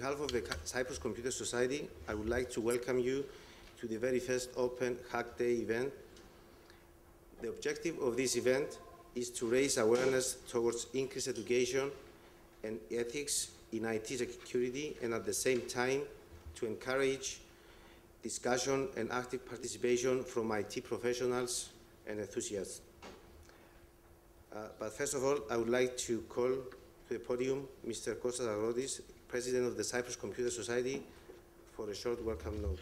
behalf of the Cyprus Computer Society, I would like to welcome you to the very first Open HackDay event. The objective of this event is to raise awareness towards increased education and ethics in IT security, and at the same time to encourage discussion and active participation from IT professionals and enthusiasts. But first of all, I would like to call to the podium Mr. Kostas Agrotis, President of the Cyprus Computer Society, for a short welcome note.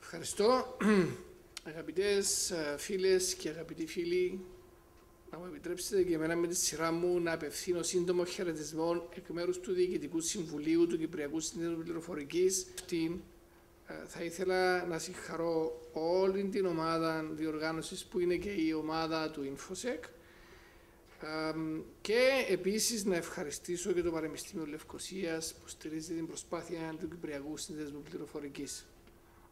Ευχαριστώ. Αγαπητές φίλες και αγαπητοί φίλοι, να μου επιτρέψετε και εμένα με τη σειρά μου να απευθύνω σύντομο χαιρετισμό εκ μέρους του Διοικητικού Συμβουλίου του Κυπριακού Συνδέσμου Πληροφορικής. Θα ήθελα να συγχαρώ όλη την ομάδα διοργάνωσης που είναι και η ομάδα του InfoSec και επίσης να ευχαριστήσω και το Πανεπιστήμιο Λευκωσίας που στηρίζει την προσπάθεια του Κυπριακού Συνδέσμου Πληροφορικής.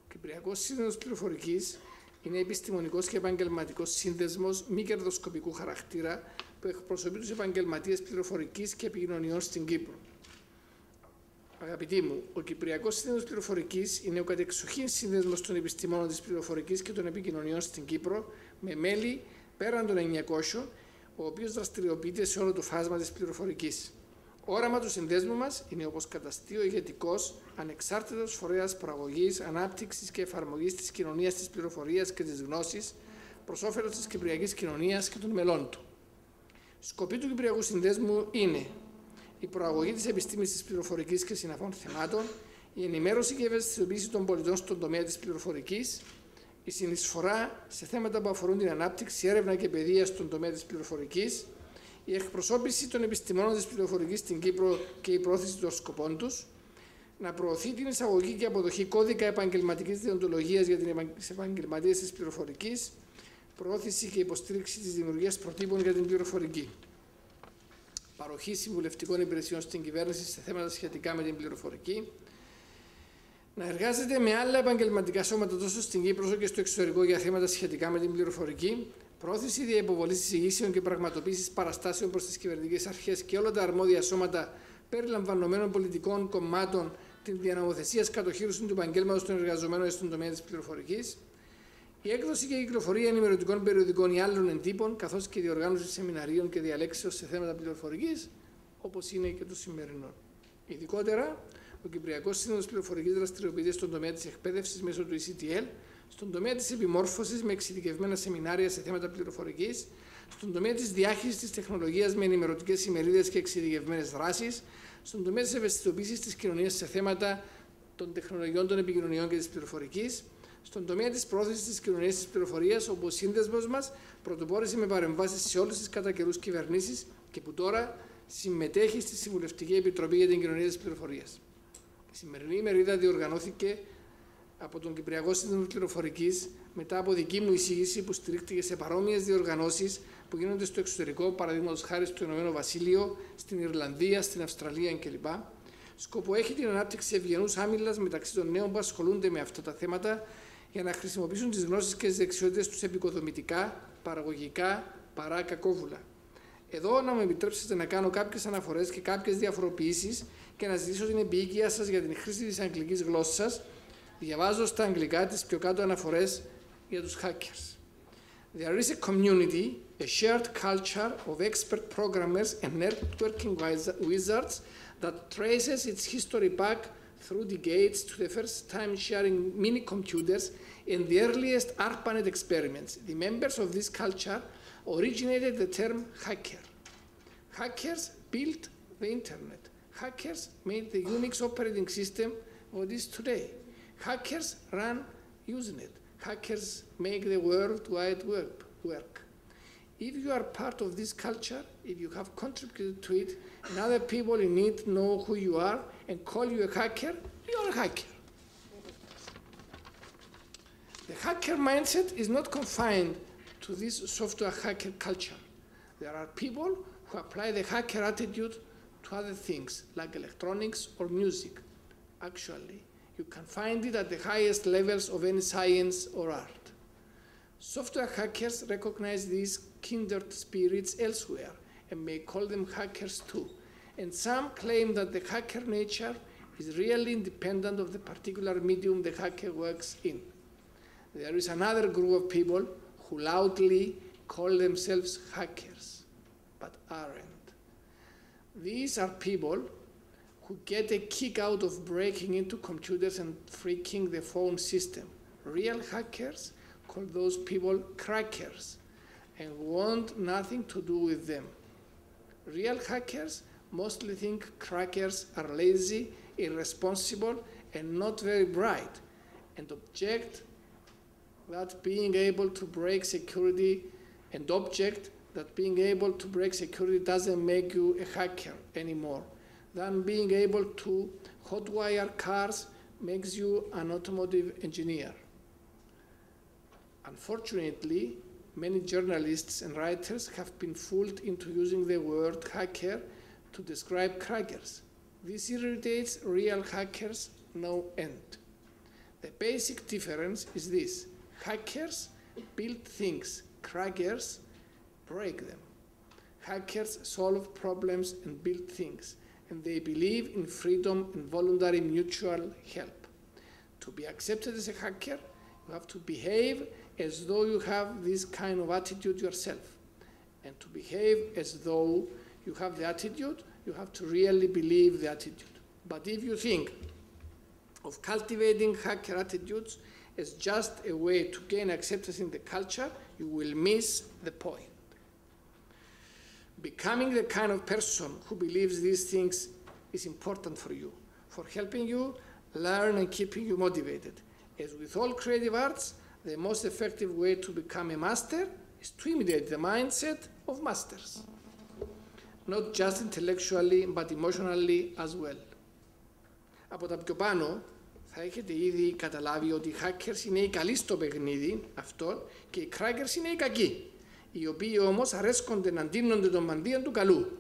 Ο Κυπριακός Σύνδεσμος Πληροφορικής είναι επιστημονικός και επαγγελματικός σύνδεσμος μη κερδοσκοπικού χαρακτήρα που εκπροσωπεί τους επαγγελματίες πληροφορικής και επικοινωνιών στην Κύπρο. Αγαπητοί μου, ο Κυπριακός Σύνδεσμος Πληροφορικής είναι ο κατεξοχήν σύνδεσμος των επιστημόνων της πληροφορικής και των επικοινωνιών στην Κύπρο, με μέλη πέραν των 900, ο οποίος δραστηριοποιείται σε όλο το φάσμα της πληροφορικής. Όραμα του συνδέσμου μας είναι όπως καταστεί ο ηγετικός, ανεξάρτητος φορέας προαγωγής, ανάπτυξης και εφαρμογής της κοινωνίας της πληροφορίας και της γνώσης προς όφελος της κυπριακής κοινωνίας και των μελών του. Σκοπή του Κυπριακού Συνδέσμου είναι η προαγωγή της επιστήμης της πληροφορικής και συναφών θεμάτων, η ενημέρωση και η ευαισθητοποίηση των πολιτών στον τομέα της πληροφορικής, η συνεισφορά σε θέματα που αφορούν την ανάπτυξη, έρευνα και παιδεία στον τομέα της πληροφορικής, η εκπροσώπηση των επιστημόνων της πληροφορικής στην Κύπρο και η πρόθεση των σκοπών τους, να προωθεί την εισαγωγή και αποδοχή κώδικα επαγγελματικής δεοντολογίας για τις επαγγελματίες της πληροφορικής, προώθηση και υποστήριξη της δημιουργίας προτύπων για την πληροφορική, παροχή συμβουλευτικών υπηρεσιών στην κυβέρνηση σε θέματα σχετικά με την πληροφορική, να εργάζεται με άλλα επαγγελματικά σώματα τόσο στην Κύπρο όσο και στο εξωτερικό για θέματα σχετικά με την πληροφορική, πρόθεση διαϋποβολής εισηγήσεων και πραγματοποίησης παραστάσεων προς τις κυβερνητικές αρχές και όλα τα αρμόδια σώματα περιλαμβανομένων πολιτικών κομμάτων, την διανομοθεσία κατοχύρωση του επαγγέλματος των εργαζομένων στον τομέα της πληροφορικής, η έκδοση και η κυκλοφορία ενημερωτικών περιοδικών ή άλλων εντύπων, καθώς και η διοργάνωση σεμιναρίων και διαλέξεως σε θέματα πληροφορικής, όπως είναι και το σημερινό. Ειδικότερα, ο Κυπριακός Σύνδεσμος Πληροφορικής δραστηριοποιείται στον τομέα της εκπαίδευσης μέσω του ECTL, στον τομέα της επιμόρφωσης με εξειδικευμένα σεμινάρια σε θέματα πληροφορικής, στον τομέα της διάχυσης της τεχνολογίας με ενημερωτικές ημερίδες και εξειδικευμένες δράσεις, στον τομέα της ευαισθητοποίησης της κοινωνίας σε θέματα των τεχνολογιών των επικοινωνιών και της πληροφορικής, στον τομέα της πρόθεσης της κοινωνίας της πληροφορίας, όπου ο σύνδεσμος μας πρωτοπόρησε με παρεμβάσεις σε όλες τις κατά καιρούς κυβερνήσεις και που τώρα συμμετέχει στη Συμβουλευτική Επιτροπή για την Κοινωνία της Πληροφορίας. Η σημερινή ημερίδα διοργανώθηκε από τον Κυπριακό Σύνδεσμο Πληροφορικής μετά από δική μου εισήγηση που στηρίχτηκε σε παρόμοιες διοργανώσεις που γίνονται στο εξωτερικό, παραδείγματος χάρη στο Ηνωμένο Βασίλειο, στην Ιρλανδία, στην Αυστραλία κλπ. Σκοπό έχει την ανάπτυξη ευγενούς άμυλας μεταξύ των νέων που ασχολούνται με αυτά τα θέματα για να χρησιμοποιήσουν τις γνώσεις και τις δεξιότητες τους επικοδομητικά, παραγωγικά, παρά κακόβουλα. Εδώ να μου επιτρέψετε να κάνω κάποιες αναφορές και κάποιες διαφοροποιήσεις και να ζητήσω την επίοικιά σας για την χρήση της αγγλικής γλώσσας. Διαβάζω στα αγγλικά τις πιο κάτω αναφορές για τους hackers. There is a community, a shared culture of expert programmers and networking wizards that traces its history back through decades to the first time sharing mini-computers and the earliest ARPANET experiments. The members of this culture originated the term hacker. Hackers built the internet. Hackers made the Unix operating system what is today. Hackers run Usenet. Hackers make the World Wide Web work. If you are part of this culture, if you have contributed to it, and other people in it know who you are and call you a hacker, you're a hacker. The hacker mindset is not confined to this software hacker culture. There are people who apply the hacker attitude to other things, like electronics or music. Actually, you can find it at the highest levels of any science or art. Software hackers recognize these kindred spirits elsewhere and may call them hackers too. And some claim that the hacker nature is really independent of the particular medium the hacker works in. There is another group of people who loudly call themselves hackers, but aren't. These are people who get a kick out of breaking into computers and freaking the phone system. Real hackers call those people crackers and want nothing to do with them. Real hackers mostly think crackers are lazy, irresponsible, and not very bright, and object that being able to break security doesn't make you a hacker anymore, than being able to hotwire cars makes you an automotive engineer. Unfortunately, many journalists and writers have been fooled into using the word hacker to describe crackers. This irritates real hackers no end. The basic difference is this: hackers build things, crackers break them. Hackers solve problems and build things, and they believe in freedom and voluntary mutual help. To be accepted as a hacker, you have to behave as though you have this kind of attitude yourself. And to behave as though you have the attitude, you have to really believe the attitude. But if you think of cultivating hacker attitudes as just a way to gain acceptance in the culture, you will miss the point. Becoming the kind of person who believes these things is important for you, for helping you learn and keeping you motivated. As with all creative arts, the most effective way to become a master is to imitate the mindset of masters. Not just intellectually, but emotionally as well. Από τα πιο πάνω, θα έχετε ήδη καταλάβει ότι οι hackers είναι οι καλοί στο παιχνίδι αυτό και οι crackers είναι οι κακοί, οι οποίοι όμως αρέσκονται να ντύνονται των μαντίων του καλού.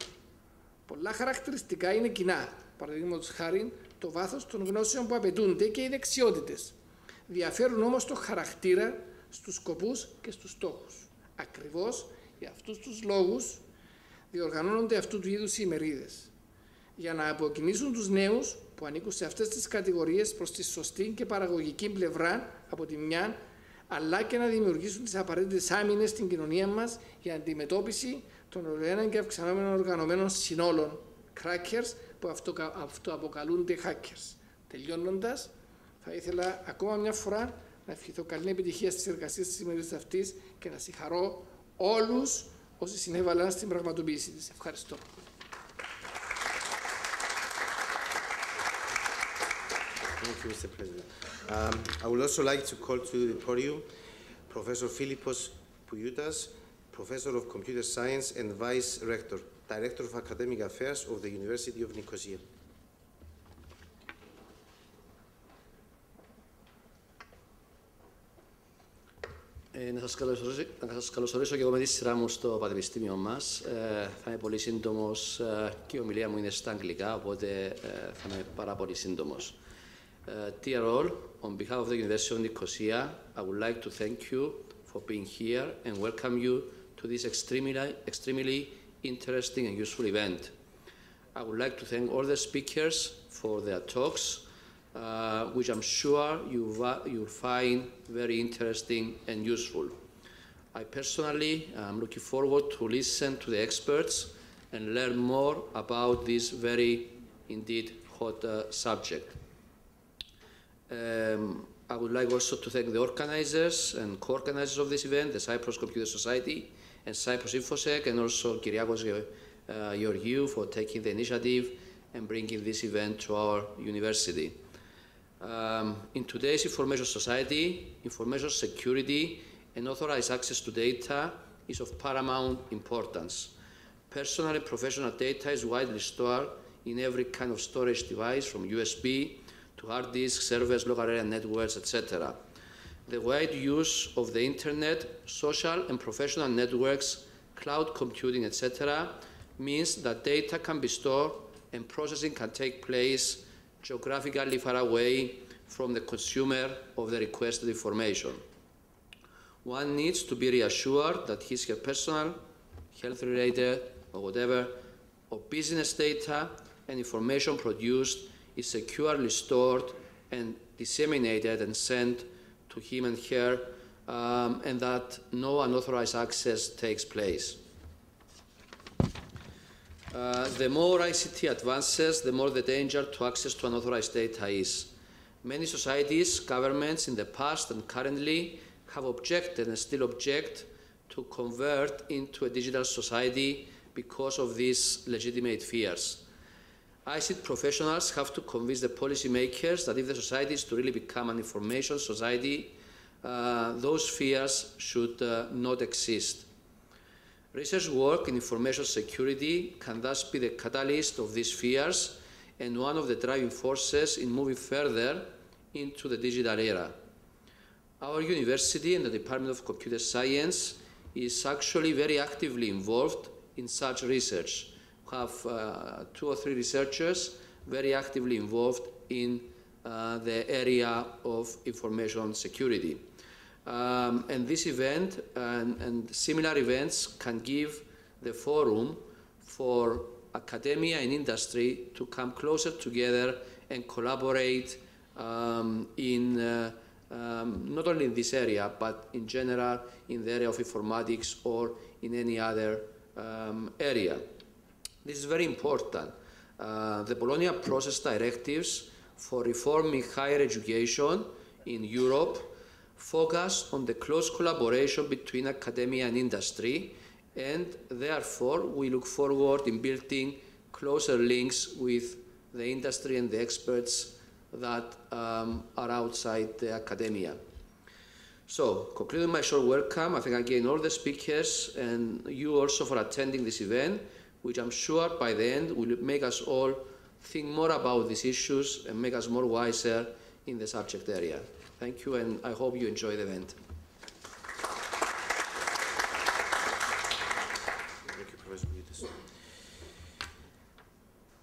Πολλά χαρακτηριστικά είναι κοινά, παραδείγματος χάριν το βάθος των γνώσεων που απαιτούνται και οι δεξιότητες. Διαφέρουν όμως το χαρακτήρα στους σκοπούς και στους στόχους. Ακριβώς για αυτούς τους λόγους διοργανώνονται αυτού του είδους οι ημερίδες. Για να αποκοινήσουν τους νέους που ανήκουν σε αυτές τις κατηγορίες προς τη σωστή και παραγωγική πλευρά από τη μια, αλλά και να δημιουργήσουν τις απαραίτητες άμυνες στην κοινωνία μας για αντιμετώπιση των ολοένα και αυξανόμενων οργανωμένων συνόλων crackers που αυτοαποκαλούνται hackers. Τελειώνοντας, θα ήθελα ακόμα μια φορά να ευχηθώ καλή επιτυχία στις εργασίες της ημερίδας αυτής και να συγχαρώ όλους όσοι συνέβαλαν στην πραγματοποίηση της. Ευχαριστώ. Thank you, Mr. President. I would also like to call to the podium Professor Philippos Poulioutas, Professor of Computer Science and Vice Rector, Director of Academic Affairs of the University of Nicosia. Να σας καλωσορίσω και εγώ με τη σειρά μου στο Πανεπιστήμιο μας. Θα είμαι πολύ σύντομος και η ομιλία μου είναι στα αγγλικά, οπότε θα είμαι πάρα πολύ σύντομος. Dear all, on behalf of the University of Nicosia, I would like to thank you for being here and welcome you to this extremely interesting and useful event. I would like to thank all the speakers for their talks, which I'm sure you'll find very interesting and useful. I personally am looking forward to listen to the experts and learn more about this very, indeed, hot subject. I would like also to thank the organizers and co-organizers of this event, the Cyprus Computer Society and Cyprus InfoSec, and also Kyriakos Georgiou for taking the initiative and bringing this event to our university. In today's information society, information security and authorized access to data is of paramount importance. Personal and professional data is widely stored in every kind of storage device, from USB to hard disks, servers, local area networks, etc. The wide use of the internet, social and professional networks, cloud computing, etc. means that data can be stored and processing can take place geographically far away from the consumer of the requested information. One needs to be reassured that his or her personal, health-related, or whatever, or business data and information produced is securely stored and disseminated and sent to him and her, and that no unauthorized access takes place. The more ICT advances, the more the danger to access to unauthorized data is. Many societies, governments in the past and currently have objected and still object to convert into a digital society because of these legitimate fears. ICT professionals have to convince the policymakers that if the society is to really become an information society, those fears should not exist. Research work in information security can thus be the catalyst of these fears and one of the driving forces in moving further into the digital era. Our university and the Department of Computer Science is actually very actively involved in such research. We have 2 or 3 researchers very actively involved in the area of information security. And this event and similar events can give the forum for academia and industry to come closer together and collaborate in not only in this area, but in general in the area of informatics or in any other area. This is very important. The Bologna Process Directives for reforming higher education in Europe focus on the close collaboration between academia and industry, and therefore we look forward in building closer links with the industry and the experts that are outside the academia. So, concluding my short welcome, I thank again all the speakers and you also for attending this event, which I'm sure by the end will make us all think more about these issues and make us more wiser in the subject area. Thank you, and I hope you enjoy the event. Thank you, Professor Guides.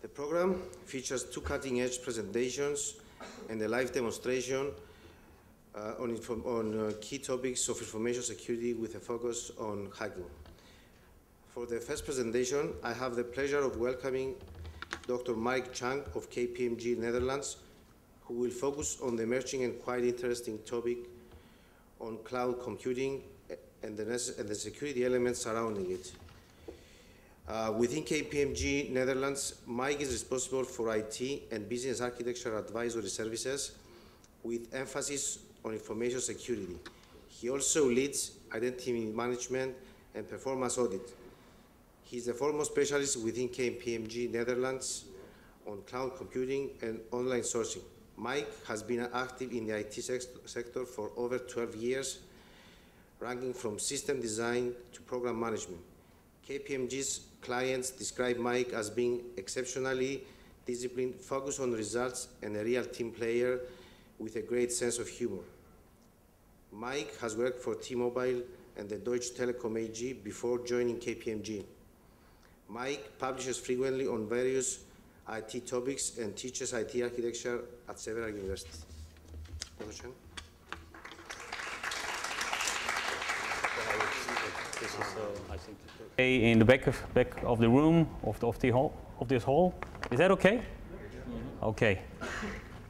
The program features 2 cutting-edge presentations and a live demonstration on key topics of information security with a focus on hacking. For the first presentation, I have the pleasure of welcoming Dr. Mike Chang of KPMG Netherlands, who will focus on the emerging and quite interesting topic on cloud computing and the security elements surrounding it. Within KPMG Netherlands, Mike is responsible for IT and business architecture advisory services with emphasis on information security. He also leads identity management and performance audit. He is the foremost specialist within KPMG Netherlands on cloud computing and online sourcing. Mike has been active in the IT sector for over 12 years, ranging from system design to program management. KPMG's clients describe Mike as being exceptionally disciplined, focused on results, and a real team player with a great sense of humor. Mike has worked for T-Mobile and the Deutsche Telekom AG before joining KPMG. Mike publishes frequently on various IT topics and teaches IT architecture at several universities. In the back of the room of this hall. Is that okay? Okay.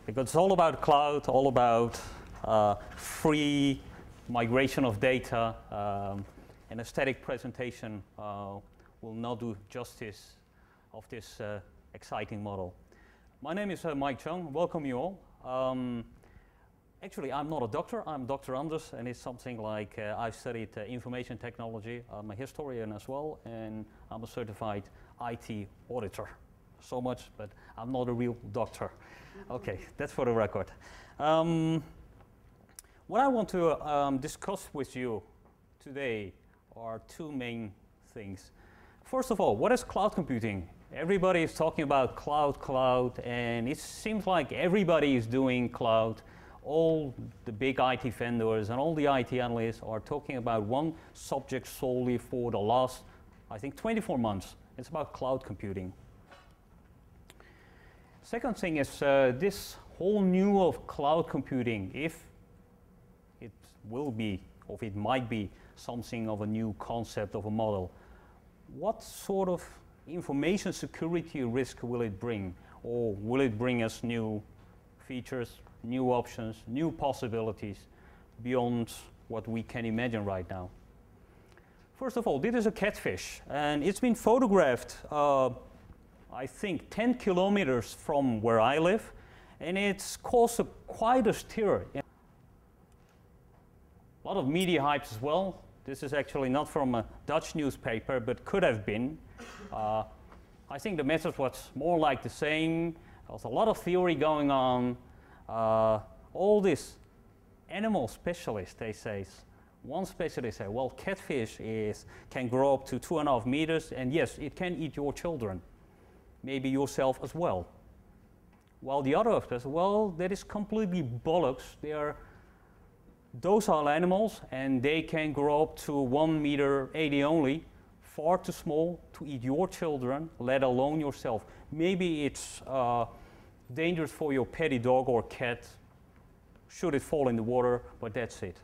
Because it's all about cloud, all about free migration of data. An aesthetic presentation will not do justice of this exciting model. My name is Mike Chung. Welcome you all. Actually, I'm not a doctor. I'm Dr. Anders, and it's something like I've studied information technology. I'm a historian as well, and I'm a certified IT auditor. So much, but I'm not a real doctor. Okay, that's for the record. What I want to discuss with you today are 2 main things. First of all, what is cloud computing? Everybody is talking about cloud, and it seems like everybody is doing cloud. All the big IT vendors and all the IT analysts are talking about one subject solely for the last, I think, 24 months. It's about cloud computing. Second thing is this whole new of cloud computing, if it will be, or if it might be something of a new concept of a model, what sort of information security risk will it bring? Or will it bring us new features, new options, new possibilities beyond what we can imagine right now? First of all, this is a catfish, and it's been photographed, I think, 10 kilometers from where I live, and it's caused quite a stir. A lot of media hype as well. This is actually not from a Dutch newspaper, but could have been. I think the message was more like the same. There was a lot of theory going on. All these animal specialists, they say. One specialist said, well, catfish can grow up to 2.5 meters, and yes, it can eat your children, maybe yourself as well. While the other says, well, that is completely bollocks. They are docile animals, and they can grow up to 1.80 meter only, far too small to eat your children, let alone yourself. Maybe it's dangerous for your petty dog or cat, should it fall in the water, but that's it.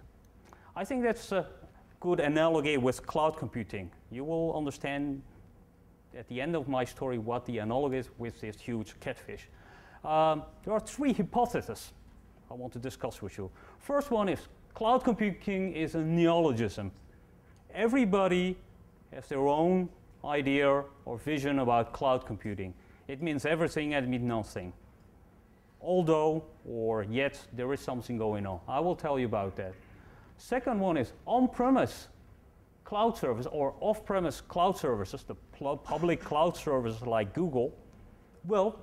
I think that's a good analogy with cloud computing. You will understand at the end of my story what the analogy is with this huge catfish. There are 3 hypotheses I want to discuss with you. First one is cloud computing is a neologism. Everybody has their own idea or vision about cloud computing. It means everything and it means nothing. Although, or yet, there is something going on. I will tell you about that. Second one is on-premise cloud service or off-premise cloud services, the public cloud services like Google. Well,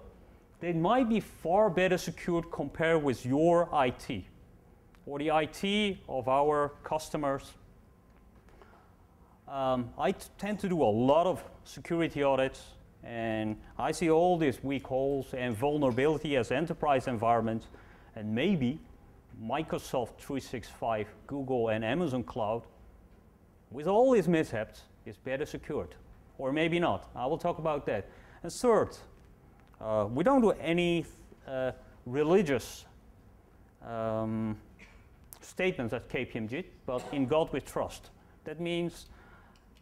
they might be far better secured compared with your IT or the IT of our customers. I tend to do a lot of security audits, and I see all these weak holes and vulnerability as enterprise environments, and maybe Microsoft 365, Google, and Amazon Cloud, with all these mishaps, is better secured. Or maybe not. I will talk about that. And third, we don't do any religious statements at KPMG, but in God we trust. That means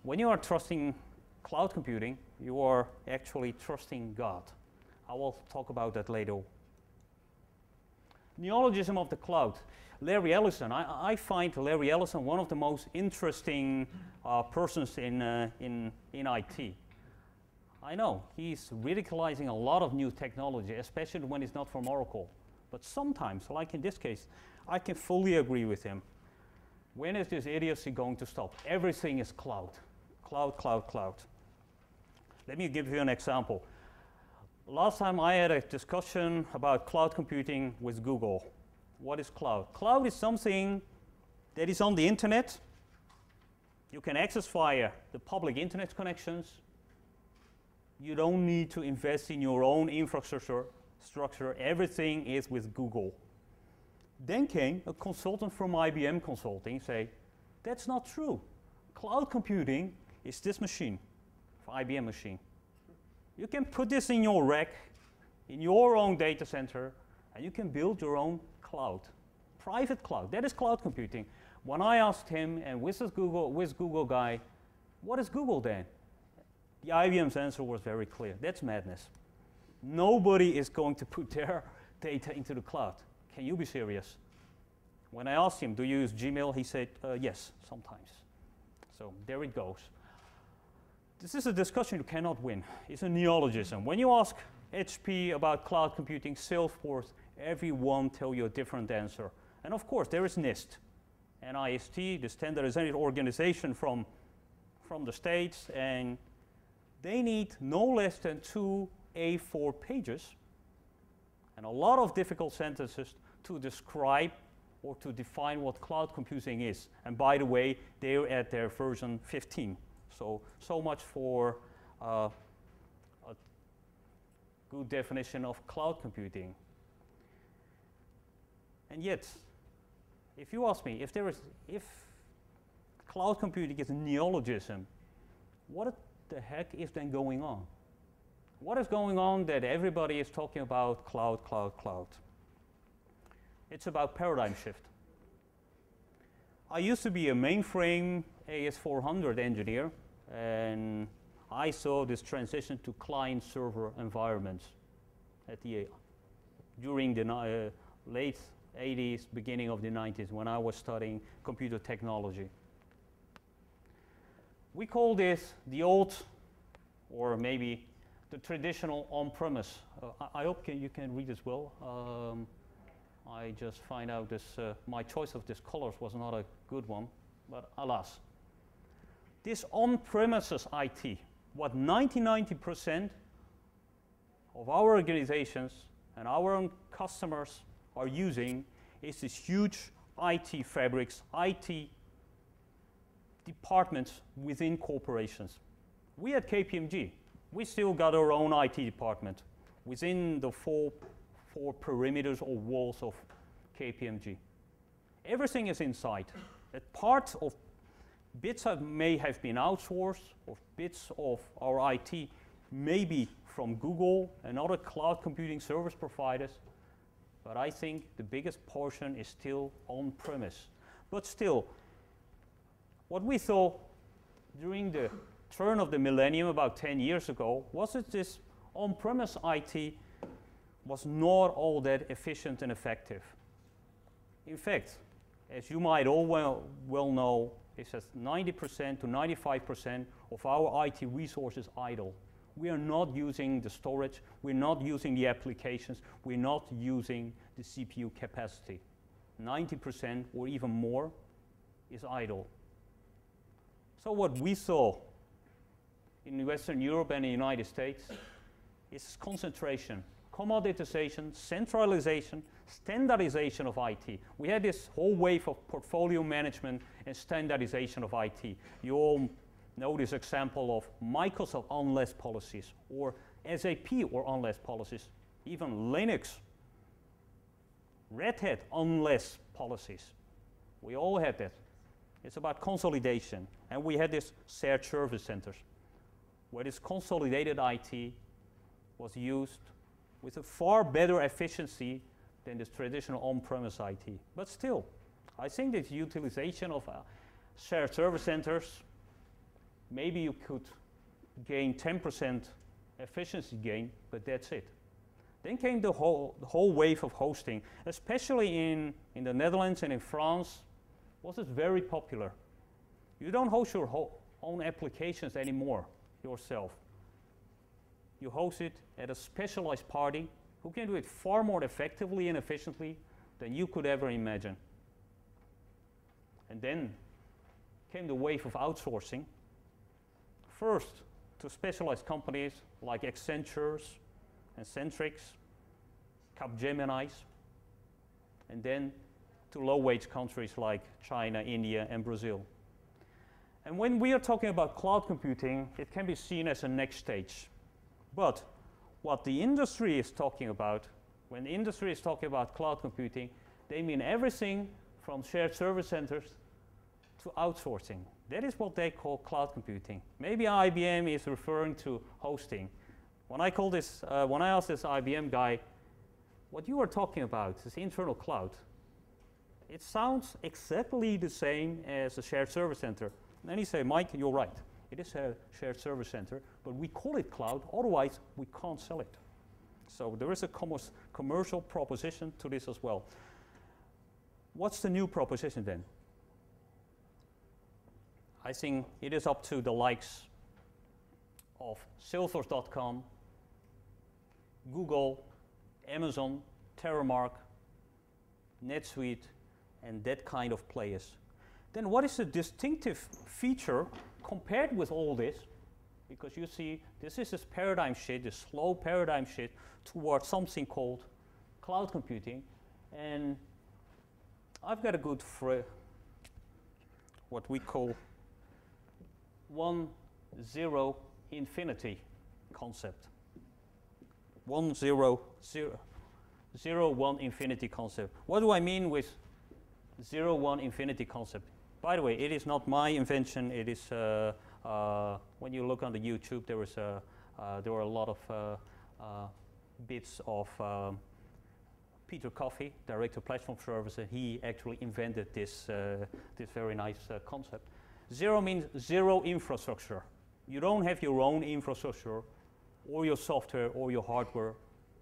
when you are trusting cloud computing, you are actually trusting God. I will talk about that later. Neologism of the cloud. Larry Ellison. I find Larry Ellison one of the most interesting persons in IT. I know he's ridiculizing a lot of new technology, especially when it's not from Oracle. But sometimes, like in this case, I can fully agree with him. When is this idiocy going to stop? Everything is cloud. Cloud, cloud, cloud. Let me give you an example. Last time I had a discussion about cloud computing with Google. What is cloud? Cloud is something that is on the internet. You can access via the public internet connections. You don't need to invest in your own infrastructure. Everything is with Google. Then came a consultant from IBM Consulting say, that's not true. Cloud computing is this machine, IBM machine. You can put this in your rack, in your own data center, and you can build your own cloud, private cloud. That is cloud computing. When I asked him, and with Google guy, what is Google then? The IBM's answer was very clear. That's madness. Nobody is going to put their data into the cloud. Can you be serious? When I asked him, do you use Gmail? He said, yes, sometimes. So there it goes. This is a discussion you cannot win. It's a neologism. When you ask HP about cloud computing, Salesforce, everyone tell you a different answer. And of course, there is NIST, NIST, the standardization organization from the States, and they need no less than 2 A4 pages and a lot of difficult sentences to describe or to define what cloud computing is. And by the way, they're at their version 15. So much for a good definition of cloud computing. And yet, if you ask me, if cloud computing is a neologism, what the heck is then going on? What is going on that everybody is talking about cloud, cloud, cloud? It's about paradigm shift. I used to be a mainframe AS400 engineer, and I saw this transition to client-server environments during the late 80s, beginning of the 90s, when I was studying computer technology. We call this the old, or maybe the traditional on-premise. I hope you can read as well. I just find out this, my choice of these colors was not a good one, but alas. This on-premises IT, what 90% of our organizations and our own customers are using is this huge IT fabrics, IT departments within corporations. We at KPMG, we still got our own IT department within the four perimeters or walls of KPMG. Everything is inside. A part of bits may have been outsourced, or bits of our IT may be from Google and other cloud computing service providers, but I think the biggest portion is still on-premise. But still, what we saw during the turn of the millennium about 10 years ago was that this on-premise IT was not all that efficient and effective. In fact, as you might all well know, it says 90% to 95% of our IT resources idle. We are not using the storage, we're not using the applications, we're not using the CPU capacity. 90% or even more is idle. So what we saw in Western Europe and the United States is concentration, commoditization, centralization, standardization of IT. We had this whole wave of portfolio management and standardization of IT. You all know this example of Microsoft unless policies, or SAP or unless policies, even Linux, Red Hat unless policies. We all had that. It's about consolidation. And we had this shared service centers, where this consolidated IT was used with a far better efficiency than this traditional on-premise IT. But still, I think that utilization of shared service centers, maybe you could gain 10% efficiency gain, but that's it. Then came the whole wave of hosting, especially in the Netherlands and in France. Was it very popular? You don't host your own applications anymore yourself. You host it at a specialized party who can do it far more effectively and efficiently than you could ever imagine. And then came the wave of outsourcing. First, to specialized companies like Accentures and Centrix, Capgeminis, and then to low-wage countries like China, India, and Brazil. And when we are talking about cloud computing, it can be seen as a next stage. But what the industry is talking about, when the industry is talking about cloud computing, they mean everything from shared service centers to outsourcing. That is what they call cloud computing. Maybe IBM is referring to hosting. When I asked this IBM guy, what you are talking about is internal cloud. It sounds exactly the same as a shared service center. And then he said, Mike, you're right. It is a shared service center, but we call it cloud, otherwise we can't sell it. So there is a commercial proposition to this as well. What's the new proposition then? I think it is up to the likes of Salesforce.com, Google, Amazon, Terramark, NetSuite, and that kind of players. Then what is the distinctive feature compared with all this? Because you see, this is this paradigm shift, this slow paradigm shift towards something called cloud computing. And I've got a good what we call 1-0 infinity concept. 0-1 infinity concept. What do I mean with 0-1 infinity concept? By the way, it is not my invention. It is when you look on the YouTube, there were a lot of bits of Peter Coffey, Director of Platform Services. He actually invented this very nice concept. 0 means zero infrastructure. You don't have your own infrastructure or your software or your hardware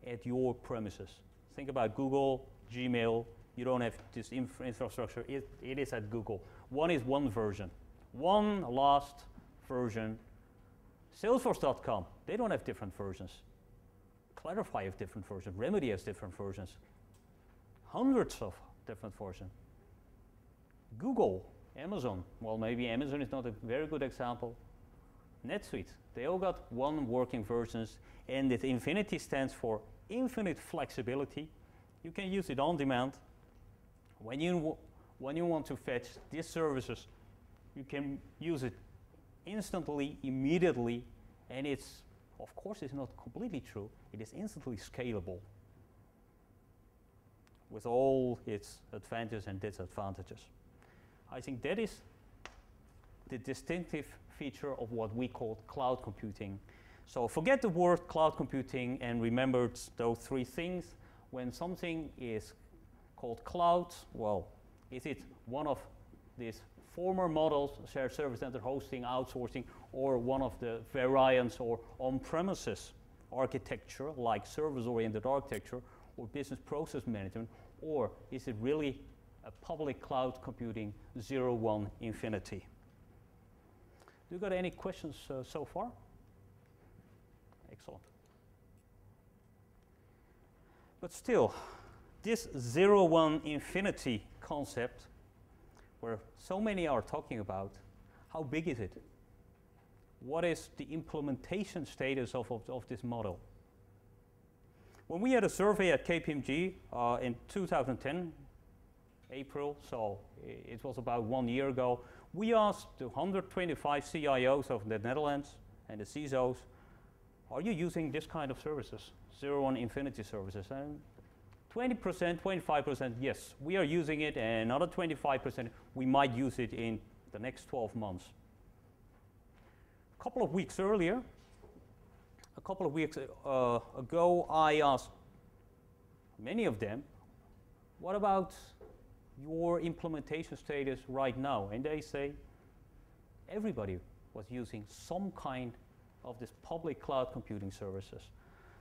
at your premises. Think about Google, Gmail. You don't have this infrastructure. It is at Google. One is one version. One last version. Salesforce.com, they don't have different versions. Clarify has different versions. Remedy has different versions. Hundreds of different versions. Google, Amazon, well, maybe Amazon is not a very good example. NetSuite, they all got one working versions, and the infinity stands for infinite flexibility. You can use it on demand. When you want to fetch these services, you can use it instantly, immediately, and it's, of course, it's not completely true. It is instantly scalable with all its advantages and disadvantages. I think that is the distinctive feature of what we call cloud computing. So forget the word cloud computing and remember those three things. When something is called cloud, well, is it one of these former models, shared service center hosting, outsourcing, or one of the variants or on-premises architecture like service-oriented architecture or business process management, or is it really a public cloud computing 0-1 infinity? Do you got any questions so far? Excellent. But still, this 0-1 infinity concept, where so many are talking about, how big is it? What is the implementation status of this model? When we had a survey at KPMG in 2010, April, so it was about 1 year ago, we asked the 125 CIOs of the Netherlands and the CISOs, are you using this kind of services, 0-1 infinity services? And 20%, 25%, yes, we are using it, and another 25%, we might use it in the next 12 months. A couple of weeks ago, I asked many of them, what about your implementation status right now? And they say everybody was using some kind of this public cloud computing services.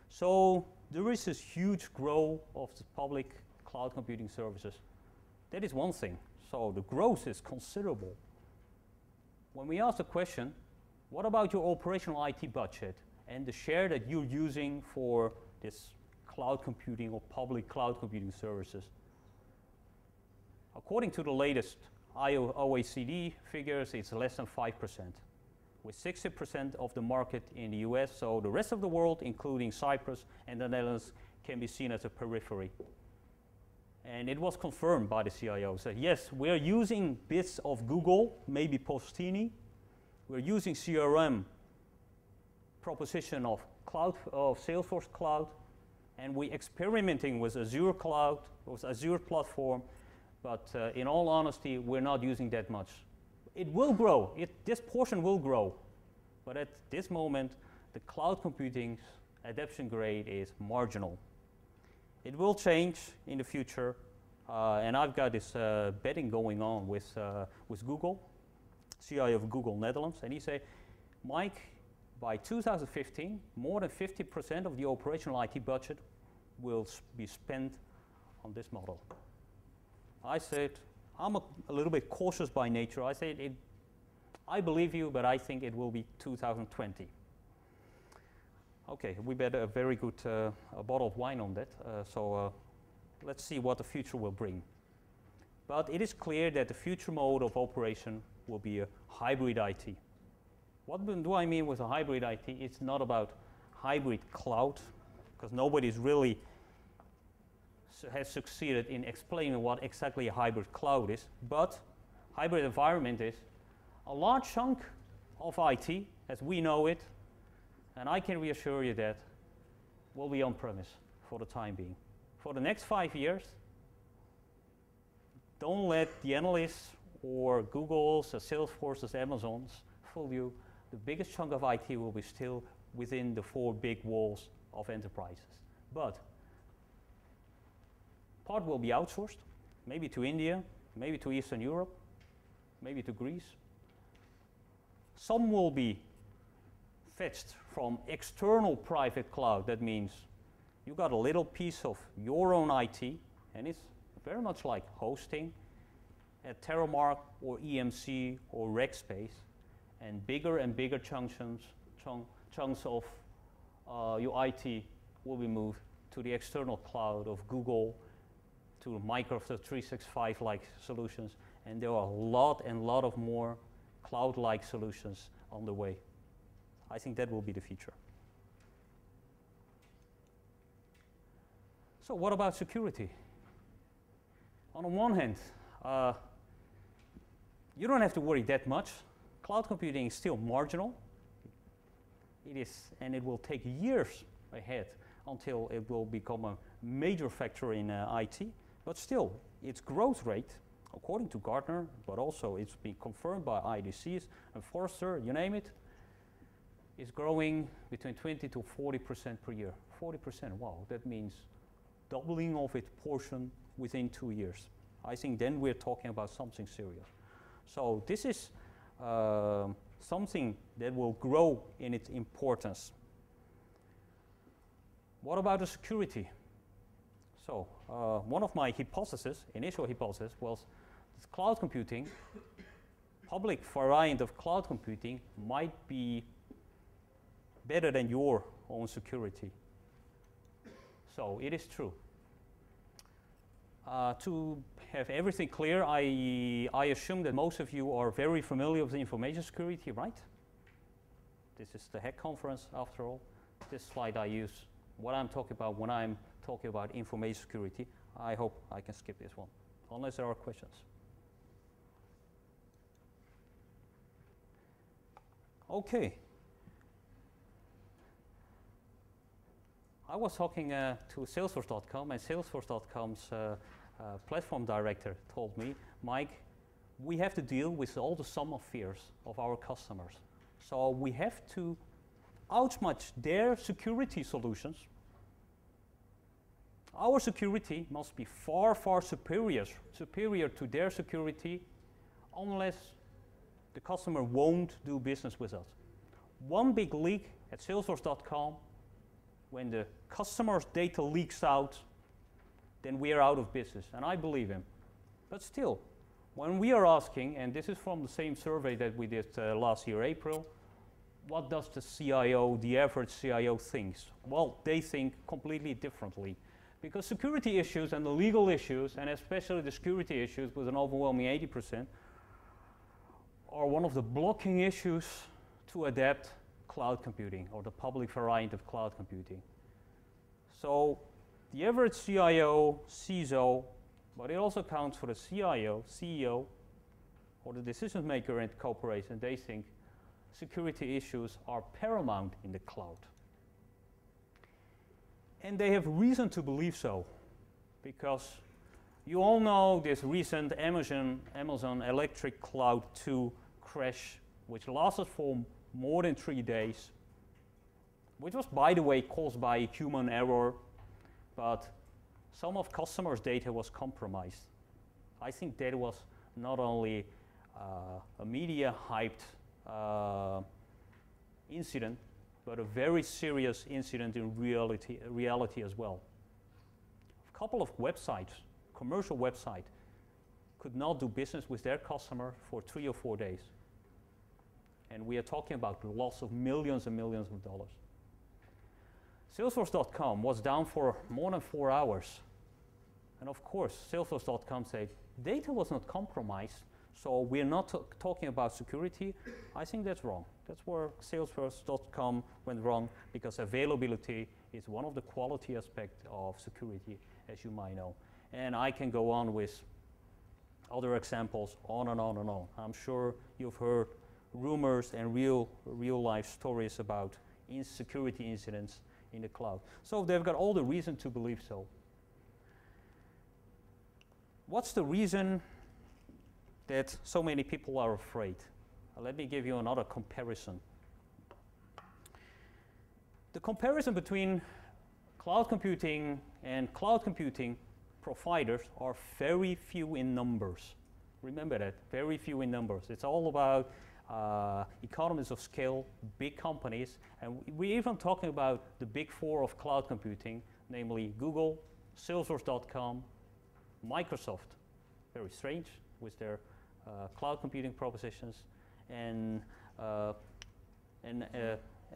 So there is this huge growth of the public cloud computing services. That is one thing. So the growth is considerable. When we ask the question, what about your operational IT budget and the share that you're using for this cloud computing or public cloud computing services? According to the latest OECD figures, it's less than 5%, with 60% of the market in the US. So the rest of the world, including Cyprus and the Netherlands, can be seen as a periphery. And it was confirmed by the CIO. That yes, we're using bits of Google, maybe Postini. We're using CRM proposition of cloud, of Salesforce Cloud, and we're experimenting with Azure Cloud, with Azure platform. But in all honesty, we're not using that much. It will grow. This portion will grow. But at this moment, the cloud computing's adoption rate is marginal. It will change in the future. And I've got this betting going on with Google, CIO of Google Netherlands. And he said, Mike, by 2015, more than 50% of the operational IT budget will be spent on this model. I said, I'm a little bit cautious by nature. I said, I believe you, but I think it will be 2020. Okay, we bet a very good a bottle of wine on that. So let's see what the future will bring. But it is clear that the future mode of operation will be a hybrid IT. What do I mean with a hybrid IT? It's not about hybrid cloud, because nobody's really has succeeded in explaining what exactly a hybrid cloud is, but hybrid environment is a large chunk of IT as we know it, and I can reassure you that will be on-premise for the time being. For the next 5 years, don't let the analysts or Google's, Salesforce's, Amazon's fool you. The biggest chunk of IT will be still within the 4 big walls of enterprises. But part will be outsourced, maybe to India, maybe to Eastern Europe, maybe to Greece. Some will be fetched from external private cloud. That means you got a little piece of your own IT, and it's very much like hosting at Terramark or EMC or Rackspace, and bigger chunks of your IT will be moved to the external cloud of Google, to Microsoft 365-like solutions, and there are a lot of more cloud-like solutions on the way. I think that will be the future. So what about security? On the one hand, you don't have to worry that much. Cloud computing is still marginal. It is, and it will take years ahead until it will become a major factor in IT. But still, its growth rate, according to Gartner, but also it's been confirmed by IDCs and Forrester, you name it, is growing between 20 to 40% per year. 40%, wow, that means doubling of its portion within 2 years. I think then we're talking about something serious. So this is something that will grow in its importance. What about the security? So one of my initial hypotheses, was that cloud computing, public variant of cloud computing, might be better than your own security. So it is true. To have everything clear, I assume that most of you are very familiar with information security, right? This is the Hack conference, after all. This slide I use what I'm talking about when I'm talking about information security. I hope I can skip this one, unless there are questions. Okay. I was talking to Salesforce.com, and Salesforce.com's platform director told me, Mike, we have to deal with all the sum of fears of our customers. So we have to outmatch their security solutions. Our security must be far superior to their security, unless the customer won't do business with us. One big leak at Salesforce.com, when the customer's data leaks out, then we are out of business, and I believe him. But still, when we are asking, and this is from the same survey that we did last year, April, what does the CIO, the average CIO, thinks? Well, they think completely differently. Because security issues and the legal issues, and especially the security issues with an overwhelming 80%, are one of the blocking issues to adapt cloud computing, or the public variant of cloud computing. So the average CIO, CISO, but it also counts for the CIO, CEO, or the decision maker in the corporation, they think security issues are paramount in the cloud. And they have reason to believe so, because you all know this recent Amazon Electric Cloud 2 crash, which lasted for more than 3 days, which was, by the way, caused by human error, but some of customers' data was compromised. I think that was not only a media-hyped incident, but a very serious incident in reality as well. A couple of websites, commercial websites, could not do business with their customer for 3 or 4 days. And we are talking about the loss of millions and millions of dollars. Salesforce.com was down for more than 4 hours. And of course, Salesforce.com said, data was not compromised, so we're not talking about security. I think that's wrong. That's where Salesforce.com went wrong, because availability is one of the quality aspects of security, as you might know. And I can go on with other examples, on and on and on. I'm sure you've heard rumors and real life stories about security incidents in the cloud. So they've got all the reason to believe so. What's the reason that so many people are afraid? Let me give you another comparison. The comparison between cloud computing and cloud computing providers are very few in numbers. Remember that, very few in numbers. It's all about economies of scale, big companies, and we're even talking about the big four of cloud computing, namely Google, Salesforce.com, Microsoft, very strange with their cloud computing propositions, and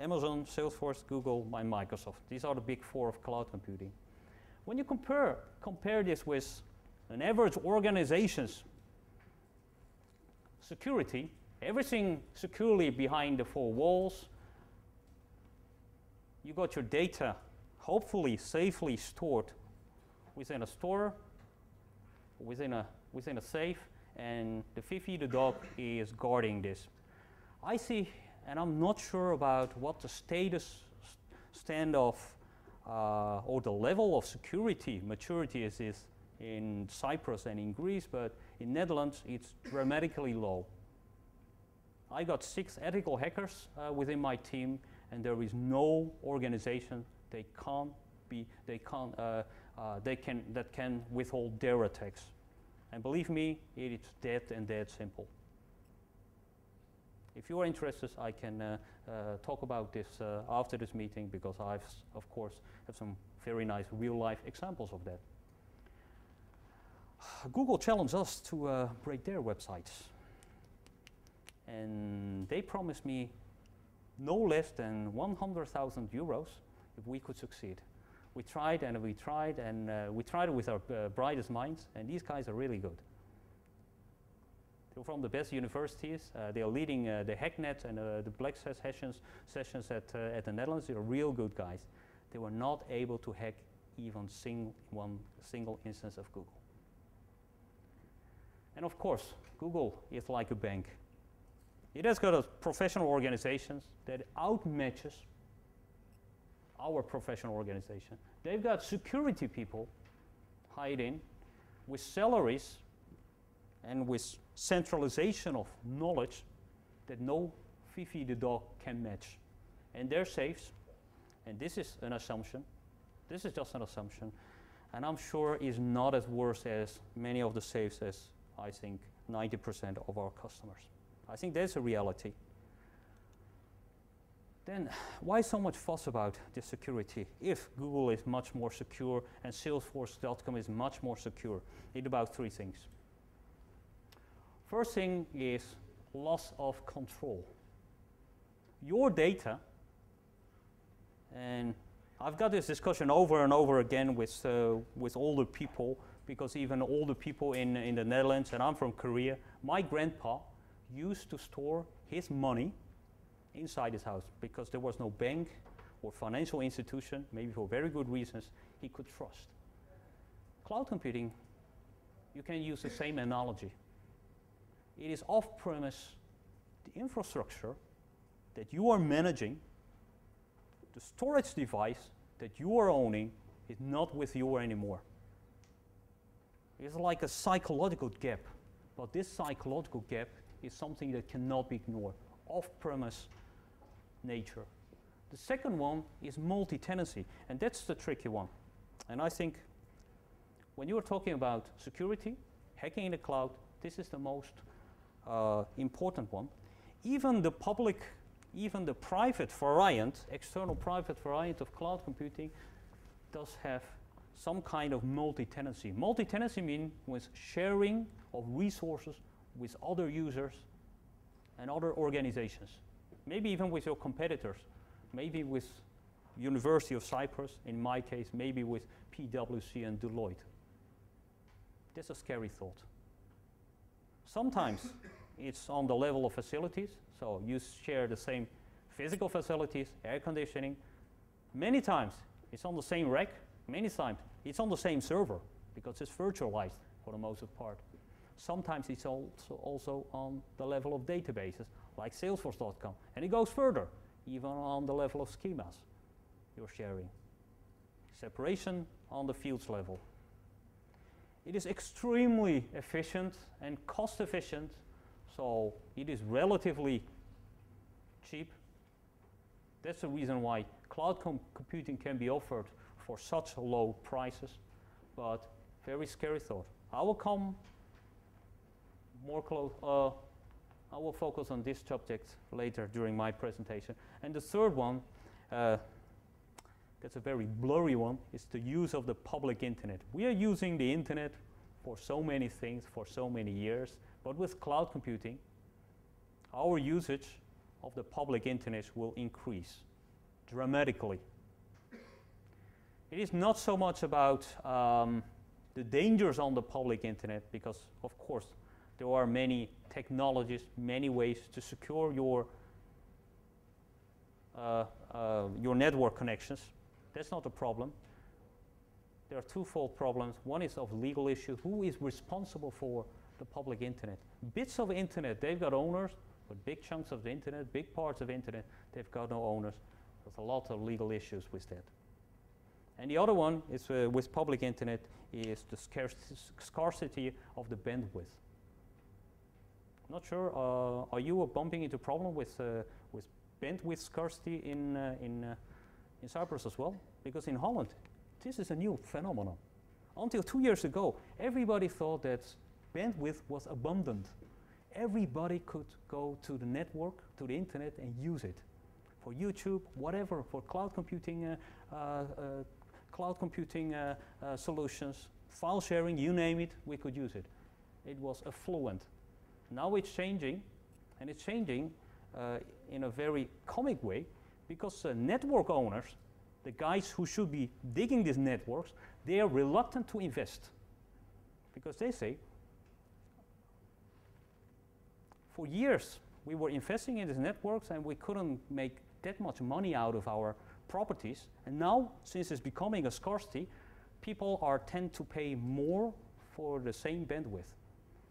Amazon, Salesforce, Google, and Microsoft. These are the big four of cloud computing. When you compare this with an average organization's security, everything securely behind the four walls, you got your data hopefully safely stored within a store, within a safe, and the Fifi the dog is guarding this. I see, and I'm not sure about what the stand of or the level of security maturity is in Cyprus and in Greece, but in Netherlands it's dramatically low. I got 6 ethical hackers within my team, and there is no organization that can withhold their attacks. And believe me, it's that simple. If you are interested, I can talk about this after this meeting, because I've, of course, have some very nice real-life examples of that. Google challenged us to break their websites. And they promised me no less than 100,000 euros if we could succeed. We tried and we tried, and we tried it with our brightest minds, and these guys are really good. They're from the best universities. They are leading the HackNet and the Black Hat sessions at the Netherlands. They're real good guys. They were not able to hack even one single instance of Google. And of course, Google is like a bank. It has got a professional organization that outmatches our professional organization. They've got security people hired in with salaries and with centralization of knowledge that no Fifi the dog can match. And their safes, and this is an assumption, this is just an assumption, and I'm sure is not as worse as many of the safes as I think 90% of our customers. I think that's a reality. Then why so much fuss about this security if Google is much more secure and Salesforce.com is much more secure? It's about 3 things. First thing is loss of control. Your data, and I've got this discussion over and over again with older people, because even older people in the Netherlands, and I'm from Korea, my grandpa used to store his money inside his house because there was no bank or financial institution, maybe for very good reasons, he could trust. Cloud computing, you can use the same analogy. It is off-premise, the infrastructure that you are managing, the storage device that you are owning is not with you anymore. It's like a psychological gap, but this psychological gap is something that cannot be ignored, off-premise nature. The second one is multi-tenancy, and that's the tricky one. And I think when you're talking about security, hacking in the cloud, this is the most important one. Even the public, even the private variant, external private variant of cloud computing does have some kind of multi-tenancy. Multi-tenancy means with sharing of resources with other users and other organizations. Maybe even with your competitors. Maybe with University of Cyprus, in my case, maybe with PwC and Deloitte. That's a scary thought. Sometimes it's on the level of facilities, so you share the same physical facilities, air conditioning. Many times it's on the same rack, many times it's on the same server because it's virtualized for the most part. Sometimes it's also on the level of databases like Salesforce.com, and it goes further, even on the level of schemas you're sharing. Separation on the fields level. It is extremely efficient and cost efficient, so it is relatively cheap. That's the reason why cloud computing can be offered for such low prices, but very scary thought. I will will focus on this subject later during my presentation. And the third one, that's a very blurry one, is the use of the public internet. We are using the internet for so many things for so many years, but with cloud computing, our usage of the public internet will increase dramatically. It is not so much about the dangers on the public internet, because of course there are many technologies, many ways to secure your network connections. That's not a problem. There are twofold problems. One is of legal issue. Who is responsible for the public internet? Bits of internet, they've got owners, but big chunks of the internet, big parts of internet, they've got no owners. There's a lot of legal issues with that. And the other one is with public internet is the scarcity of the bandwidth. Not sure, are you bumping into problem with bandwidth scarcity in Cyprus as well? Because in Holland, this is a new phenomenon. Until 2 years ago, everybody thought that bandwidth was abundant. Everybody could go to the network, to the internet, and use it for YouTube, whatever, for cloud computing solutions, file sharing, you name it, we could use it. It was affluent. Now it's changing, and it's changing in a very comic way, because network owners, the guys who should be digging these networks, they are reluctant to invest, because they say, for years we were investing in these networks and we couldn't make that much money out of our properties, and now, since it's becoming a scarcity, people tend to pay more for the same bandwidth.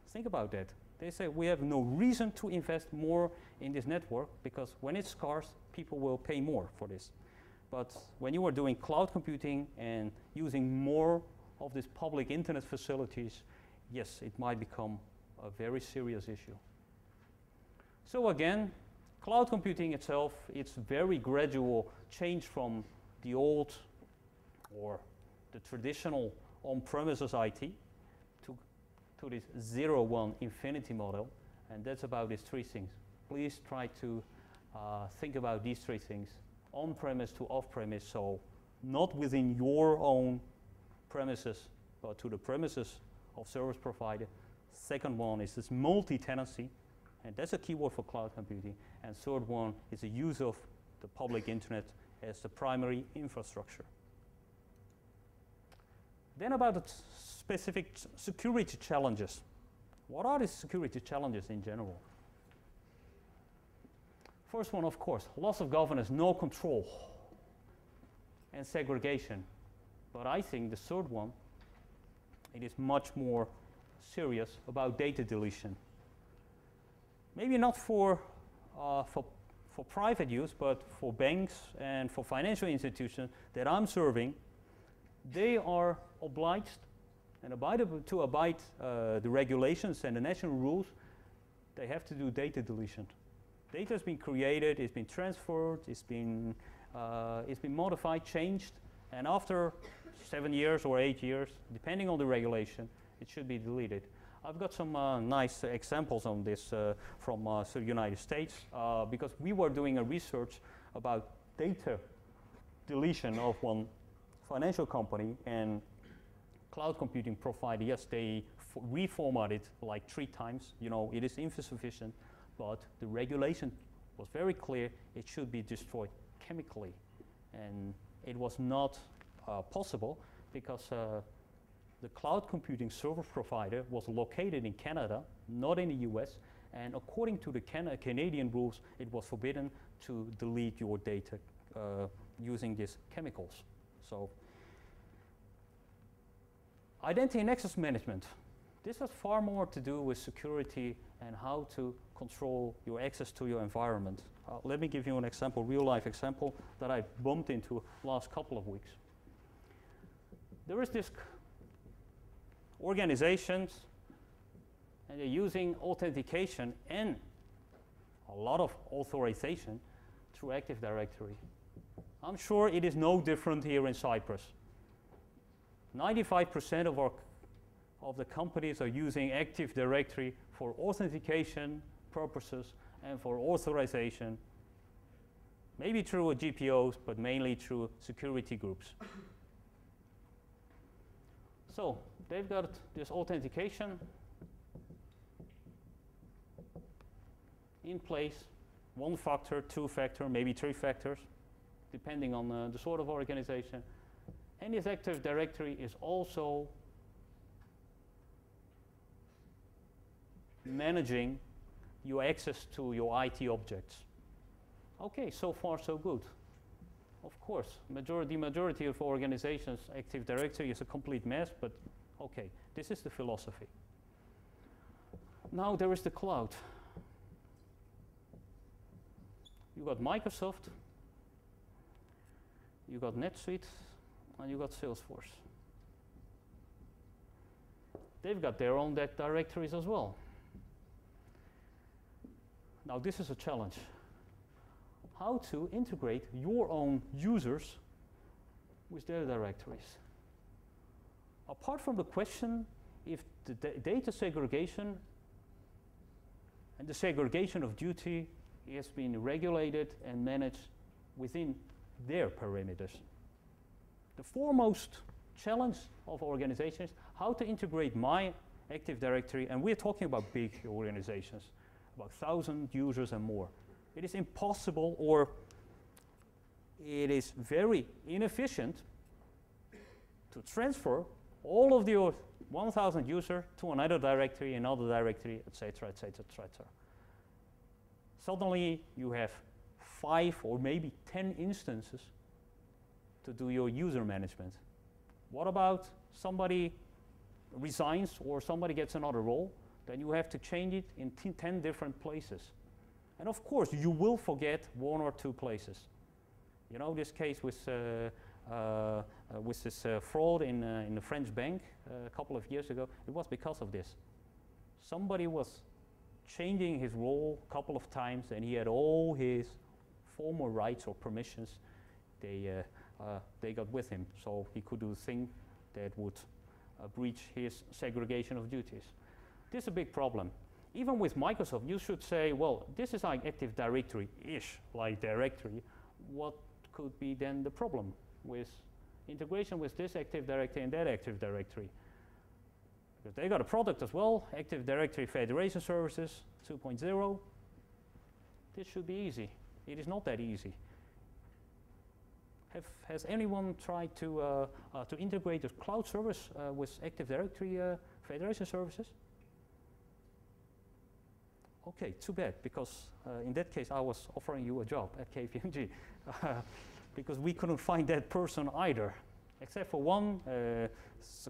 Think about that. They say we have no reason to invest more in this network, because when it's scarce, people will pay more for this. But when you are doing cloud computing and using more of these public internet facilities, yes, it might become a very serious issue. So again, cloud computing itself, it's very gradual change from the old or the traditional on-premises IT to this 0-1 infinity model, and that's about these three things. Please try to think about these three things: on-premise to off-premise, so not within your own premises, but to the premises of service provider. Second one is this multi-tenancy, and that's a keyword for cloud computing. And third one is the use of the public internet as the primary infrastructure. Then about the specific security challenges. What are the security challenges in general? First one, of course, loss of governance, no control, and segregation. But I think the third one, it is much more serious, about data deletion. Maybe not for private use, but for banks and for financial institutions that I'm serving, they are obliged and to abide the regulations and the national rules. They have to do data deletion. Data has been created, it's been transferred, it's been modified, changed, and after 7 years or 8 years, depending on the regulation, it should be deleted. I've got some nice examples on this from the United States, because we were doing a research about data deletion of one financial company, and cloud computing provider, yes, they reformatted like 3 times. You know, it is insufficient, but the regulation was very clear. It should be destroyed chemically, and it was not possible because the cloud computing service provider was located in Canada, not in the US, and according to the Canadian rules, it was forbidden to delete your data using these chemicals. So, identity and access management. This has far more to do with security and how to control your access to your environment. Let me give you an example, real-life example that I bumped into last couple of weeks. There is this organizations, and they're using authentication and a lot of authorization through Active Directory. I'm sure it is no different here in Cyprus. 95% of the companies are using Active Directory for authentication purposes and for authorization, maybe through GPOs, but mainly through security groups. So they've got this authentication in place, 1-factor, 2-factor, maybe 3 factors, depending on the sort of organization. And this Active Directory is also managing your access to your IT objects. Okay, so far so good. Of course, the majority of organizations, Active Directory is a complete mess, but okay, this is the philosophy. Now there is the cloud. You got Microsoft, you got NetSuite, and you got Salesforce. They've got their own directories as well. Now this is a challenge. How to integrate your own users with their directories. Apart from the question if the data segregation and the segregation of duty has been regulated and managed within their parameters. The foremost challenge of organizations, how to integrate my Active Directory, and we're talking about big organizations, about 1,000 users and more. It is impossible, or it is very inefficient to transfer all of the 1,000 users to another directory, etc., etc., etc. Suddenly you have 5 or maybe 10 instances to do your user management. What about somebody resigns or somebody gets another role? Then you have to change it in 10 different places. And of course, you will forget 1 or 2 places. You know this case with this fraud in the French bank a couple of years ago. It was because of this. Somebody was changing his role a couple of times, and he had all his former rights or permissions. They got with him, so he could do a thing that would breach his segregation of duties. This is a big problem. Even with Microsoft, you should say, well, this is like Active Directory-ish, like directory. What could be then the problem with integration with this Active Directory and that Active Directory? Because they got a product as well, Active Directory Federation Services 2.0. This should be easy. It is not that easy. Has anyone tried to integrate a cloud service with Active Directory Federation Services? Okay, too bad, because in that case I was offering you a job at KPMG because we couldn't find that person either, except for one,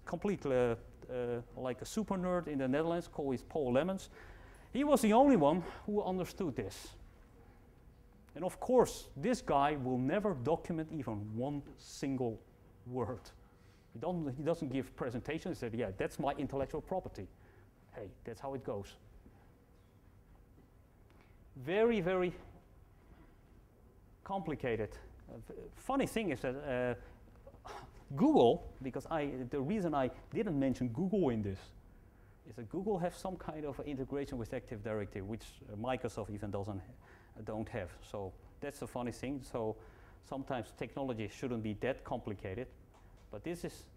completely like a super nerd in the Netherlands called Paul Lemmens. He was the only one who understood this. And of course, this guy will never document even 1 single word. He doesn't give presentations. He said, yeah, that's my intellectual property. Hey, that's how it goes. Very, very complicated. Funny thing is that Google, because the reason I didn't mention Google in this is that Google has some kind of integration with Active Directory, which Microsoft even don't have. So that's the funny thing. So sometimes technology shouldn't be that complicated, but this is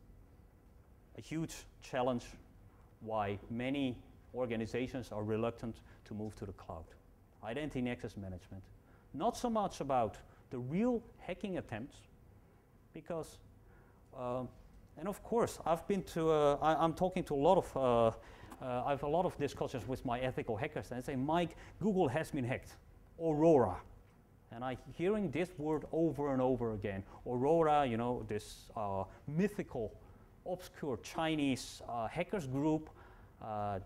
a huge challenge why many organizations are reluctant to move to the cloud. Identity and access management. Not so much about the real hacking attempts, because, and of course, I've been to, I'm talking to a lot of, I have a lot of discussions with my ethical hackers, and they say, Mike, Google has been hacked. Aurora. And I'm hearing this word over and over again. Aurora, you know, this mythical, obscure Chinese hackers group,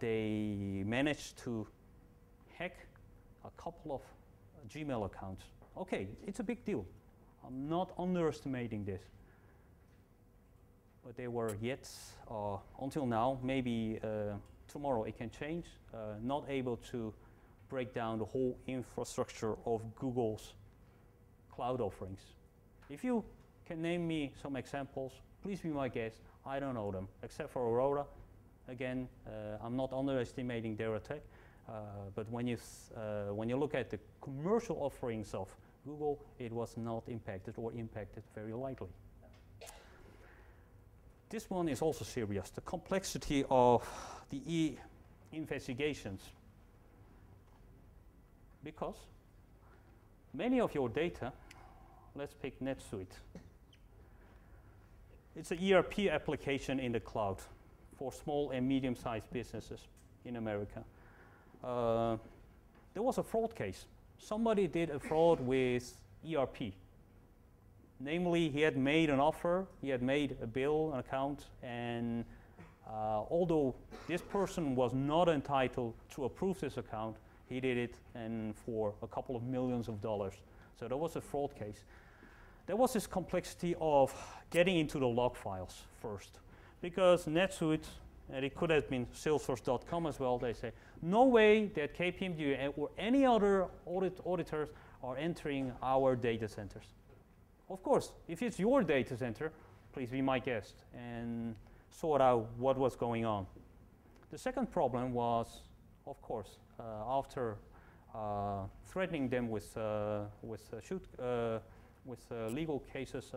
they managed to hack a couple of Gmail accounts. Okay, it's a big deal. I'm not underestimating this. But they were yet, until now, maybe tomorrow it can change, not able to break down the whole infrastructure of Google's cloud offerings. If you can name me some examples, please be my guest. I don't know them, except for Aurora. Again, I'm not underestimating their attack. But when you look at the commercial offerings of Google, it was not impacted or impacted very lightly. This one is also serious. The complexity of the investigations. Because many of your data, let's pick NetSuite. It's an ERP application in the cloud for small and medium-sized businesses in America. There was a fraud case. Somebody did a fraud with ERP. Namely, he had made an offer, he had made a bill, an account, and although this person was not entitled to approve this account, he did it and for a couple of millions of dollars. So there was a fraud case. There was this complexity of getting into the log files first, because NetSuite, and it could have been Salesforce.com as well, they say, no way that KPMG or any other auditors are entering our data centers. Of course, if it's your data center, please be my guest and sort out what was going on. The second problem was, of course, after threatening them with legal cases,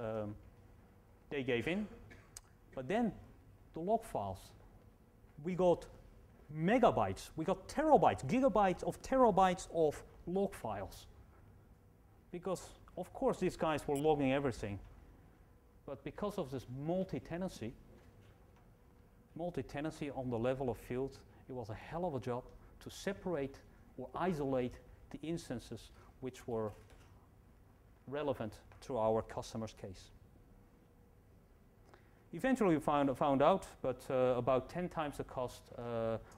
they gave in. But then the log files, we got megabytes, we got terabytes, gigabytes of terabytes of log files. Because, of course, these guys were logging everything. But because of this multi-tenancy on the level of field, it was a hell of a job to separate or isolate the instances which were relevant to our customer's case. Eventually we found out, but about 10 times the cost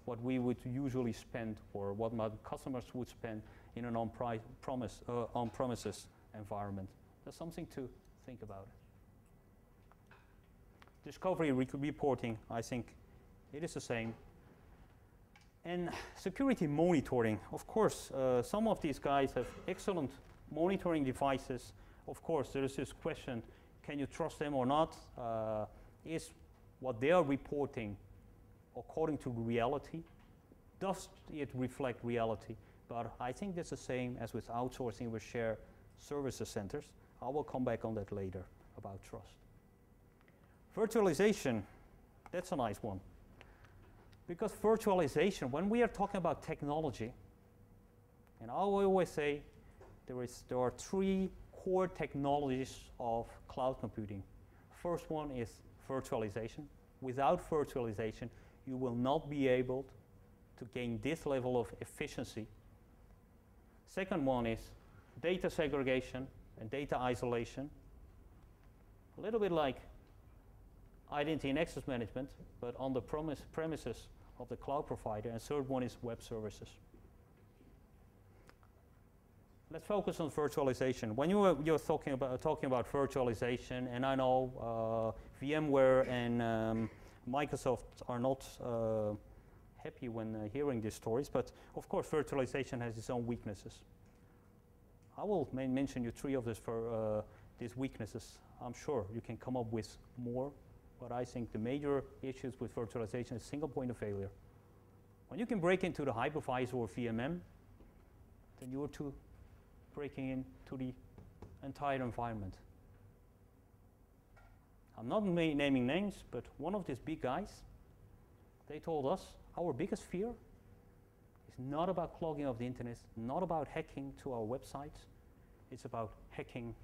what we would usually spend or what my customers would spend in an on-premises environment. That's something to think about. Discovery reporting, I think it is the same. And security monitoring, of course, some of these guys have excellent monitoring devices. Of course, there is this question, can you trust them or not? Is what they are reporting according to reality? Does it reflect reality? But I think that's the same as with outsourcing with shared services centers. I will come back on that later about trust. Virtualization, that's a nice one. Because virtualization, when we are talking about technology, and I always say there are three core technologies of cloud computing. First one is virtualization. Without virtualization, you will not be able to gain this level of efficiency. Second one is data segregation and data isolation. A little bit like identity and access management, but on the premises of the cloud provider. And third one is web services. Let's focus on virtualization. When you're talking about virtualization, and I know VMware and Microsoft are not happy when hearing these stories, but of course virtualization has its own weaknesses. I will mention you three of these weaknesses. I'm sure you can come up with more, but I think the major issues with virtualization is single point of failure. When you can break into the hypervisor or VMM, then you are breaking into the entire environment. I'm not naming names, but one of these big guys, they told us our biggest fear is not about clogging of the internet, not about hacking to our websites, it's about hacking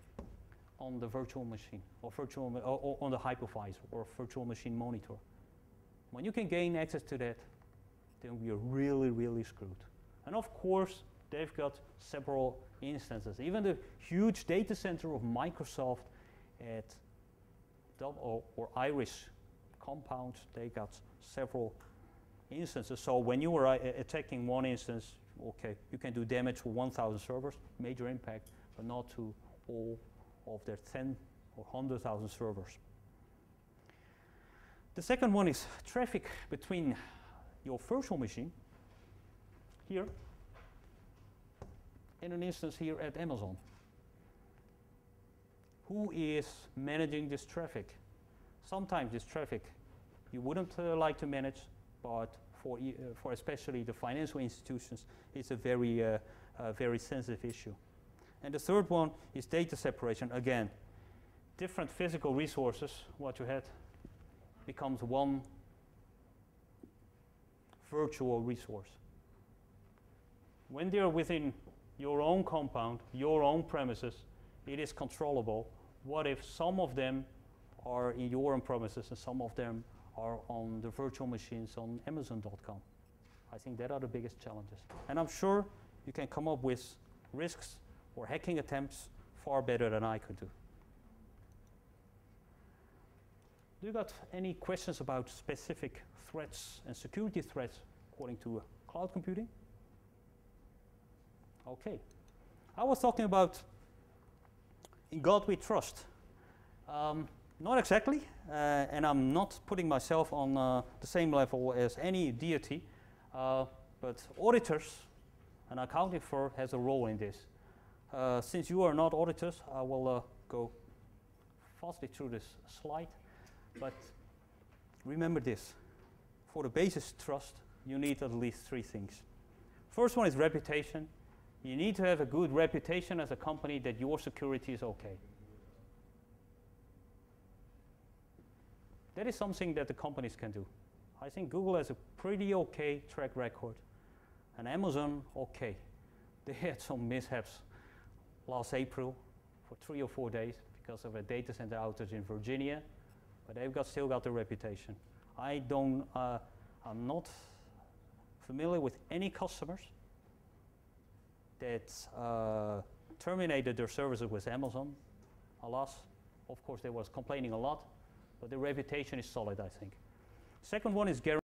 on the virtual machine or on the hypervisor or virtual machine monitor. When you can gain access to that, then we are really, really screwed. And of course, they've got several instances. Even the huge data center of Microsoft at or Irish compound, they got several instances. So when you are attacking one instance, okay, you can do damage to 1,000 servers, major impact, but not to all of their 10 or 100,000 servers. The second one is traffic between your virtual machine here and an instance here at Amazon. Who is managing this traffic? Sometimes this traffic you wouldn't like to manage, but for especially the financial institutions, it's a very sensitive issue. And the third one is data separation. Again, different physical resources, what you had, becomes one virtual resource. When they're within your own compound, your own premises, it is controllable. What if some of them are in your own premises and some of them are on the virtual machines on Amazon.com? I think that are the biggest challenges. And I'm sure you can come up with risks or hacking attempts far better than I could do. Do you got any questions about specific threats and security threats according to cloud computing? Okay. I was talking about in God we trust. Not exactly, and I'm not putting myself on the same level as any deity, but auditors, an accounting firm has a role in this. Since you are not auditors, I will go fastly through this slide, but remember this. For the basis trust, you need at least 3 things. First one is reputation. You need to have a good reputation as a company that your security is okay. That is something that the companies can do. I think Google has a pretty okay track record, and Amazon, okay. They had some mishaps last April for 3 or 4 days because of a data center outage in Virginia, but they've still got the reputation. I'm not familiar with any customers that terminated their services with Amazon. Alas, of course, they was complaining a lot, but the reputation is solid, I think. Second one is guarantee.